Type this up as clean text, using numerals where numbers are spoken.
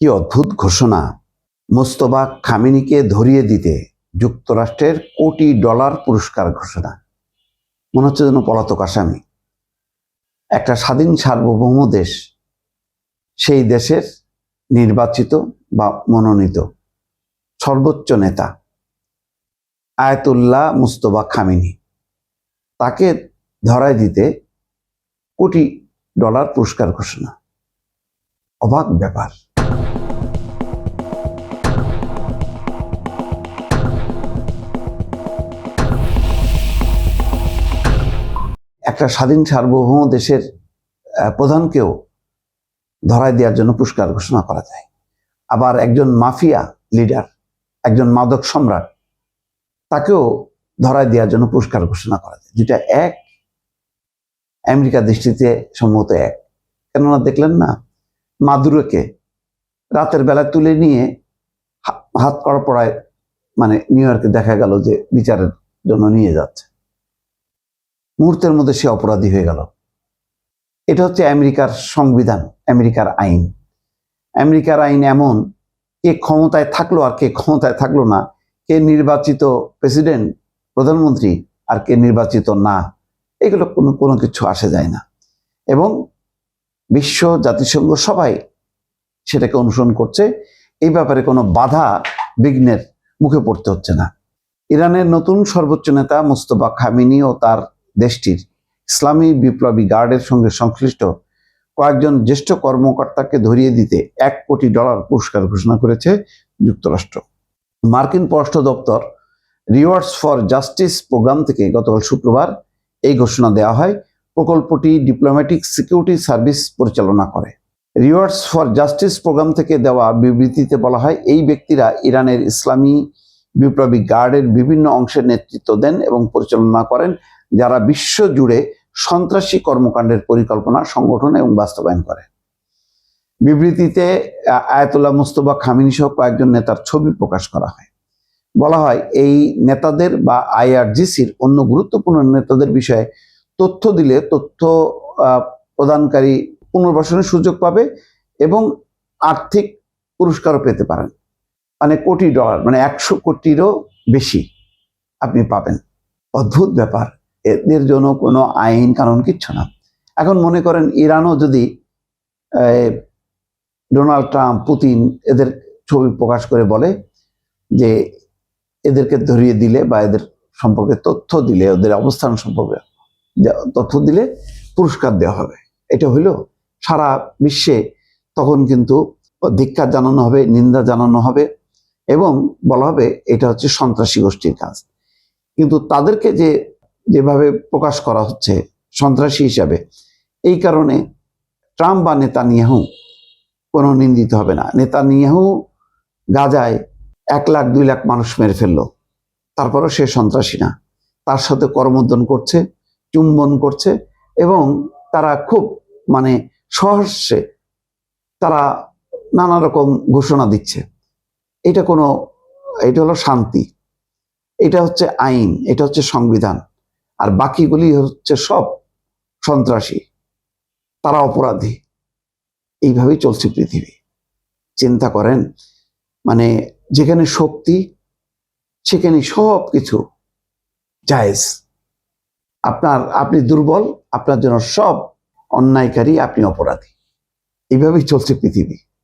কি অদ্ভুত ঘোষণা! মোস্তফা খামেনিকে ধরিয়ে দিতে যুক্তরাষ্ট্রের কোটি ডলার পুরস্কার ঘোষণা। মনে হচ্ছে যেন পলাতক আসামি। একটা স্বাধীন সার্বভৌম দেশ, সেই দেশের নির্বাচিত বা মনোনীত সর্বোচ্চ নেতা আয়াতুল্লাহ মুস্তফা খামেনি, তাকে ধরায় দিতে কোটি ডলার পুরস্কার ঘোষণা। অবাক ব্যাপার। একটা স্বাধীন সার্বভৌম দেশের প্রধানকেও ধরায় দেওয়ার জন্য পুরস্কার ঘোষণা করা যায়। আবার একজন মাফিয়া লিডার, একজন মাদক সম্রাট, তাকেও ধরায় দেওয়ার জন্য পুরস্কার ঘোষণা করা যায়। যেটা এক, আমেরিকা দৃষ্টিতে সম্ভবত এক। কেননা দেখলেন না, মাদুরোকে রাতের বেলায় তুলে নিয়ে হাত করা পড়ায় নিউ ইয়র্কে দেখা গেল যে বিচারের জন্য নিয়ে যাচ্ছে। মুহূর্তের মধ্যে সে অপরাধী হয়ে গেল। এটা হচ্ছে আমেরিকার সংবিধান, আমেরিকার আইন। আমেরিকার আইন এমন, কে ক্ষমতায় থাকলো আর কে ক্ষমতায় থাকলো না, কে নির্বাচিত প্রেসিডেন্ট, প্রধানমন্ত্রী আর কে নির্বাচিত না, এগুলো কোনো কিছু আসে যায় না। এবং বিশ্ব, জাতিসংঘ সবাই সেটাকে অনুসরণ করছে। এই ব্যাপারে কোনো বাধা বিঘ্নের মুখে পড়তে হচ্ছে না। ইরানের নতুন সর্বোচ্চ নেতা মোস্তফা খামেনি ও তার দেশটির ইসলামী বিপ্লবী গার্ডের সঙ্গে সংশ্লিষ্ট কয়েকজন জ্যেষ্ঠ কর্মকর্তাকে ধরিয়ে দিতে $1 কোটি পুরস্কার ঘোষণা করেছে যুক্তরাষ্ট্র। মার্কিন পররাষ্ট্র দপ্তর রিওয়ার্ডস ফর জাস্টিস প্রোগ্রাম থেকে গতকাল শুক্রবার এই ঘোষণা দেওয়া হয়। প্রকল্পটি ডিপ্লোম্যাটিক সিকিউরিটি সার্ভিস পরিচালনা করে। রিওয়ার্ডস ফর জাস্টিস প্রোগ্রাম থেকে দেওয়া বিবৃতিতে বলা হয়, এই ব্যক্তিরা ইরানের ইসলামী বিপ্লবী গার্ডের বিভিন্ন অংশের নেতৃত্ব দেন এবং পরিচালনা করেন, যারা বিশ্ব জুড়ে সন্ত্রাসী কর্মকাণ্ডের পরিকল্পনা, সংগঠন এবং বাস্তবায়ন করে। বিবৃতিতে আয়াতুল্লাহ মুস্তফা খামেনি সহ কয়েকজন নেতার ছবি প্রকাশ করা হয়। বলা হয়, এই নেতাদের বা আইআরজিসির অন্য গুরুত্বপূর্ণ নেতাদের বিষয়ে তথ্য দিলে তথ্য প্রদানকারী পুনর্বাসনের সুযোগ পাবে এবং আর্থিক পুরস্কারও পেতে পারেন। কোটি ডলার, 100 কোটিরও বেশি আপনি পাবেন। অদ্ভুত ব্যাপার। এদের জন্য কোনো আইন কানুন কিচ্ছু না। এখন মনে করেন ইরানও যদি ডোনাল্ড ট্রাম্প, পুতিন এদের ছবি প্রকাশ করে বলে যে এদেরকে ধরিয়ে দিলে বা এদের সম্পর্কে তথ্য দিলে, ওদের অবস্থান সম্পর্কে তথ্য দিলে পুরস্কার দেওয়া হবে। এটা হইল সারা বিশ্বে তখন কিন্তু ধিক্কার জানানো হবে, নিন্দা জানানো হবে এবং বলা হবে এটা হচ্ছে সন্ত্রাসী গোষ্ঠীর কাজ। কিন্তু তাদেরকে যেভাবে প্রকাশ করা হচ্ছে সন্ত্রাসী হিসাবে, এই কারণে ট্রাম্প বা নেতানিয়াহু কোনো নিন্দিত হবে না। নেতানিয়াহু গাজায় 1 লাখ 2 লাখ মানুষ মেরে ফেললো, তারপরও সে সন্ত্রাসী না। তার সাথে করমর্দন করছে, চুম্বন করছে এবং তারা খুব সহর্ষে তারা নানা রকম ঘোষণা দিচ্ছে। এটা হলো শান্তি, এটা হচ্ছে আইন, এটা হচ্ছে সংবিধান। আর বাকিগুলি হচ্ছে সব সন্ত্রাসী, তারা অপরাধী। এইভাবেই চলছে পৃথিবী। চিন্তা করেন, যেখানে শক্তি সেখানে সব কিছু জায়েজ। আপনি দুর্বল, আপনার জন্য সব অন্যায়কারী, আপনি অপরাধী। এইভাবেই চলছে পৃথিবী।